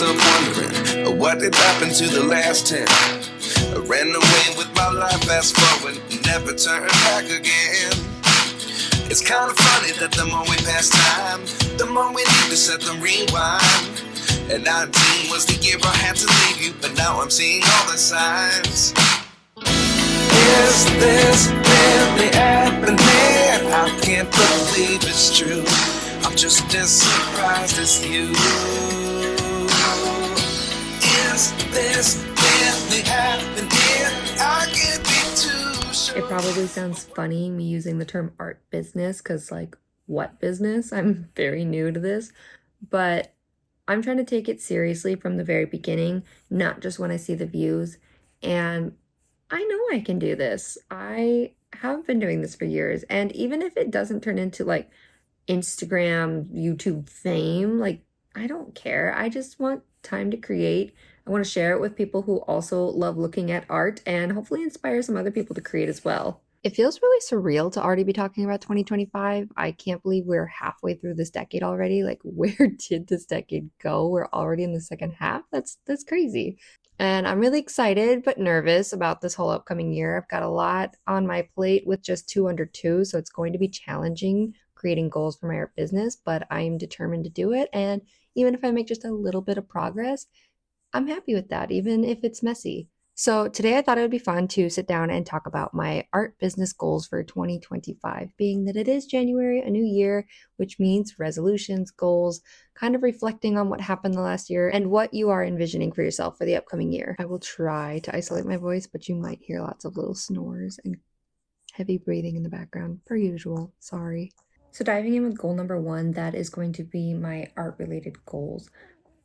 myself wondering, what did happen to the last 10? I ran away with my life, fast forward, never turn back again. It's kind of funny that the more we pass time, the more we need to set the rewind. And 19 was the year I had to leave you, but now I'm seeing all the signs. Is this really happening? I can't believe it's true. I'm just as surprised as you. Is this really happening? I can't be too sure. It probably sounds funny me using the term art business because, like, what business? I'm very new to this, but I'm trying to take it seriously from the very beginning, not just when I see the views. And I know I can do this. I have been doing this for years. And even if it doesn't turn into like Instagram, YouTube fame, like, I don't care. I just want time to create. I want to share it with people who also love looking at art and hopefully inspire some other people to create as well. It feels really surreal to already be talking about 2025. I can't believe we're halfway through this decade already. Like, where did this decade go? We're already in the second half. That's crazy. And I'm really excited but nervous about this whole upcoming year. I've got a lot on my plate with just 2 under 2, so it's going to be challenging creating goals for my art business, but I am determined to do it. And even if I make just a little bit of progress, I'm happy with that, even if it's messy. So today I thought it would be fun to sit down and talk about my art business goals for 2025, being that it is January, a new year, which means resolutions, goals, kind of reflecting on what happened the last year and what you are envisioning for yourself for the upcoming year. I will try to isolate my voice, but you might hear lots of little snores and heavy breathing in the background, per usual. Sorry. So diving in with goal number 1, that is going to be my art-related goals.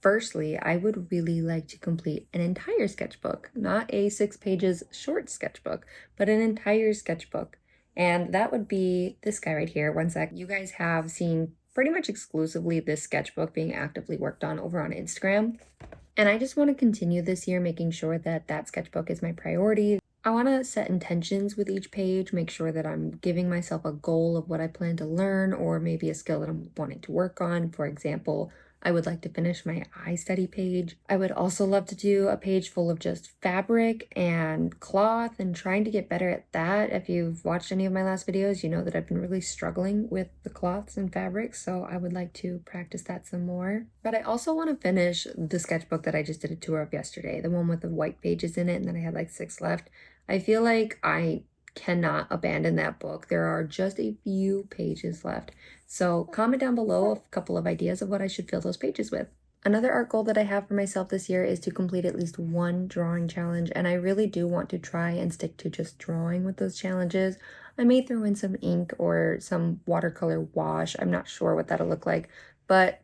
Firstly, I would really like to complete an entire sketchbook, not a 6 pages short sketchbook, but an entire sketchbook. And that would be this guy right here. One sec. You guys have seen pretty much exclusively this sketchbook being actively worked on over on Instagram. And I just want to continue this year making sure that that sketchbook is my priority. I want to set intentions with each page, make sure that I'm giving myself a goal of what I plan to learn or maybe a skill that I'm wanting to work on. For example, I would like to finish my eye study page. I would also love to do a page full of just fabric and cloth and trying to get better at that. If you've watched any of my last videos, you know that I've been really struggling with the cloths and fabrics, so I would like to practice that some more. But I also want to finish the sketchbook that I just did a tour of yesterday, the one with the white pages in it, and then I had like 6 left. I feel like I cannot abandon that book. There are just a few pages left. So comment down below a couple of ideas of what I should fill those pages with. Another art goal that I have for myself this year is to complete at least 1 drawing challenge, and I really do want to try and stick to just drawing with those challenges. I may throw in some ink or some watercolor wash. I'm not sure what that'll look like, but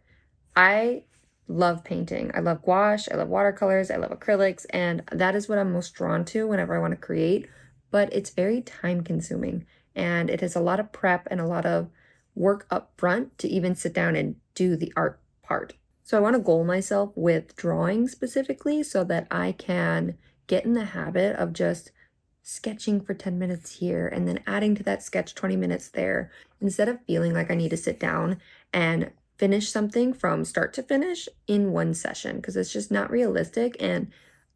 I love painting. I love gouache, I love watercolors, I love acrylics, and that is what I'm most drawn to whenever I want to create, but it's very time consuming and it has a lot of prep and a lot of work up front to even sit down and do the art part. So I want to goal myself with drawing specifically so that I can get in the habit of just sketching for 10 minutes here and then adding to that sketch 20 minutes there, instead of feeling like I need to sit down and finish something from start to finish in one session, because it's just not realistic and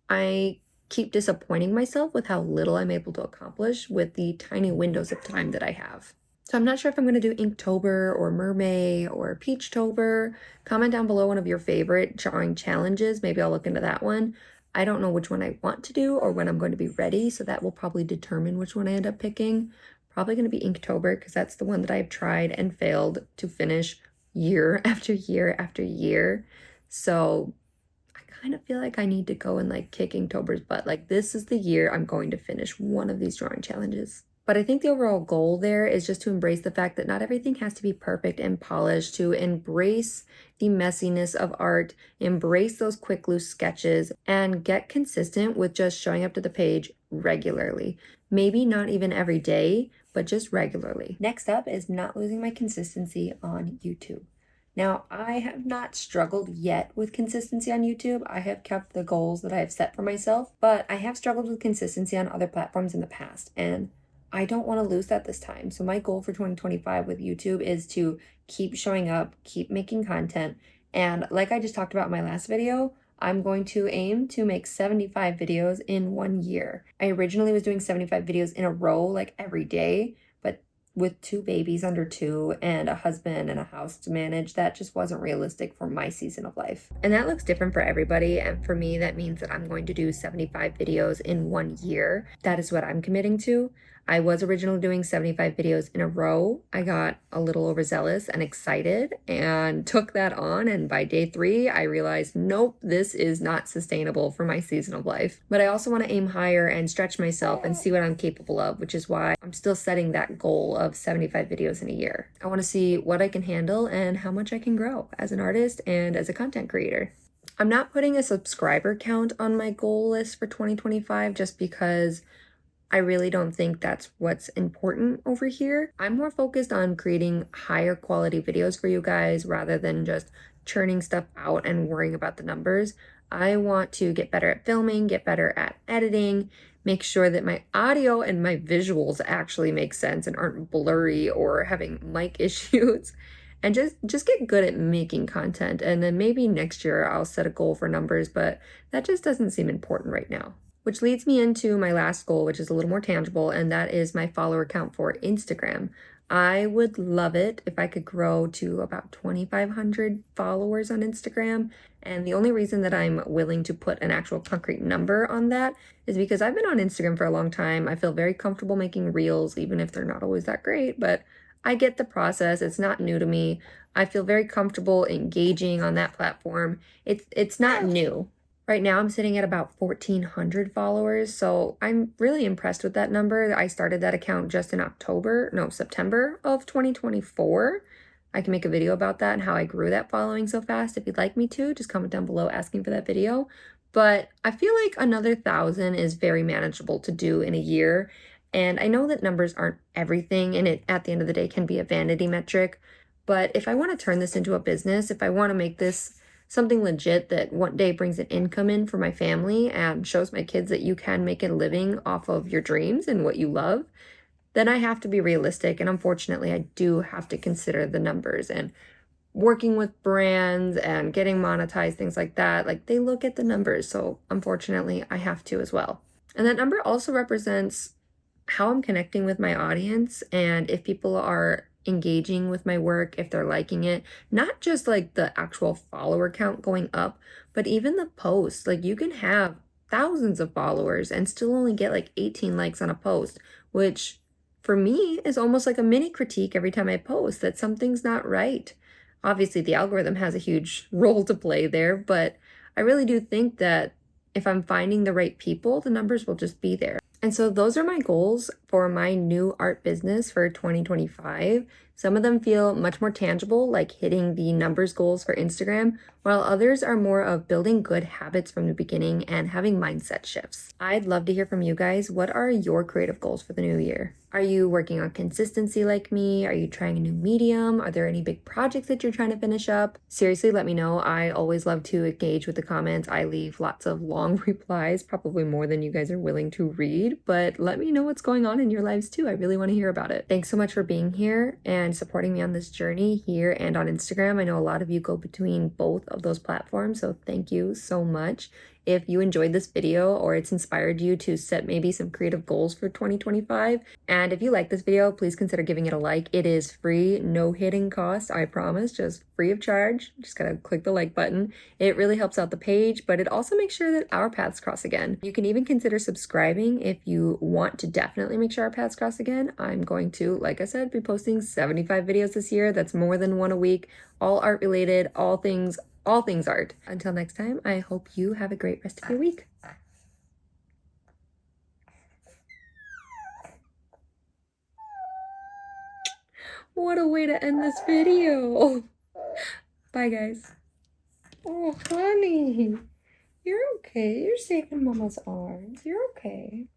I keep disappointing myself with how little I'm able to accomplish with the tiny windows of time that I have. So I'm not sure if I'm going to do Inktober or Mermaid or Peachtober. Comment down below one of your favorite drawing challenges. Maybe I'll look into that one. I don't know which one I want to do or when I'm going to be ready, so that will probably determine which one I end up picking. Probably going to be Inktober because that's the one that I've tried and failed to finish year after year after year. So I kind of feel like I need to go and like kick Inktober's butt. Like, this is the year I'm going to finish one of these drawing challenges. But I think the overall goal there is just to embrace the fact that not everything has to be perfect and polished, to embrace the messiness of art, embrace those quick, loose sketches, and get consistent with just showing up to the page regularly. Maybe not even every day, but just regularly. Next up is not losing my consistency on YouTube. Now, I have not struggled yet with consistency on YouTube. I have kept the goals that I have set for myself, but I have struggled with consistency on other platforms in the past, and I don't want to lose that this time. So my goal for 2025 with YouTube is to keep showing up, keep making content. And like I just talked about in my last video, I'm going to aim to make 75 videos in 1 year. I originally was doing 75 videos in a row, like every day, but with 2 babies under 2 and a husband and a house to manage, that just wasn't realistic for my season of life. And that looks different for everybody. And for me, that means that I'm going to do 75 videos in 1 year. That is what I'm committing to. I was originally doing 75 videos in a row. I got a little overzealous and excited and took that on. And by day 3, I realized, nope, this is not sustainable for my season of life. But I also want to aim higher and stretch myself and see what I'm capable of, which is why I'm still setting that goal of 75 videos in a year. I want to see what I can handle and how much I can grow as an artist and as a content creator. I'm not putting a subscriber count on my goal list for 2025 just because I really don't think that's what's important over here. I'm more focused on creating higher quality videos for you guys rather than just churning stuff out and worrying about the numbers. I want to get better at filming, get better at editing, make sure that my audio and my visuals actually make sense and aren't blurry or having mic issues. And just get good at making content. And then maybe next year I'll set a goal for numbers, but that just doesn't seem important right now. Which leads me into my last goal, which is a little more tangible, and that is my follower count for Instagram. I would love it if I could grow to about 2,500 followers on Instagram. And the only reason that I'm willing to put an actual concrete number on that is because I've been on Instagram for a long time. I feel very comfortable making reels, even if they're not always that great, but I get the process. It's not new to me. I feel very comfortable engaging on that platform. It's not new. Right now I'm sitting at about 1,400 followers, so I'm really impressed with that number. I started that account just in September of 2024. I can make a video about that and how I grew that following so fast. If you'd like me to, just comment down below asking for that video. But I feel like another 1,000 is very manageable to do in a year. And I know that numbers aren't everything, and it, at the end of the day, can be a vanity metric. But if I want to turn this into a business, if I want to make this something legit that one day brings an income in for my family and shows my kids that you can make a living off of your dreams and what you love, then I have to be realistic. And unfortunately, I do have to consider the numbers and working with brands and getting monetized, things like that. Like, they look at the numbers. So unfortunately, I have to as well. And that number also represents how I'm connecting with my audience and if people are engaging with my work, if they're liking it, not just like the actual follower count going up, but even the posts. Like, you can have thousands of followers and still only get like 18 likes on a post, which for me is almost like a mini critique every time I post that something's not right. Obviously, the algorithm has a huge role to play there, but I really do think that if I'm finding the right people, the numbers will just be there. And so those are my goals for my new art business for 2025. Some of them feel much more tangible, like hitting the numbers goals for Instagram, while others are more of building good habits from the beginning and having mindset shifts. I'd love to hear from you guys. What are your creative goals for the new year? Are you working on consistency like me? Are you trying a new medium? Are there any big projects that you're trying to finish up? Seriously, let me know. I always love to engage with the comments. I leave lots of long replies, probably more than you guys are willing to read, but let me know what's going on in your lives too. I really want to hear about it. Thanks so much for being here and supporting me on this journey here and on Instagram. I know a lot of you go between both of those platforms, so thank you so much. If you enjoyed this video or it's inspired you to set maybe some creative goals for 2025, and if you like this video, please consider giving it a like. It is free, no hidden cost, I promise, just free of charge. Just gotta click the like button. It really helps out the page, but it also makes sure that our paths cross again. You can even consider subscribing if you want to definitely make sure our paths cross again. I'm going to, like I said, be posting 75 videos this year. That's more than one a week, all art related, all things art. Until next time, I hope you have a great rest of your week. What a way to end this video. Bye, guys. Oh, honey. You're okay. You're safe in Mama's arms. You're okay.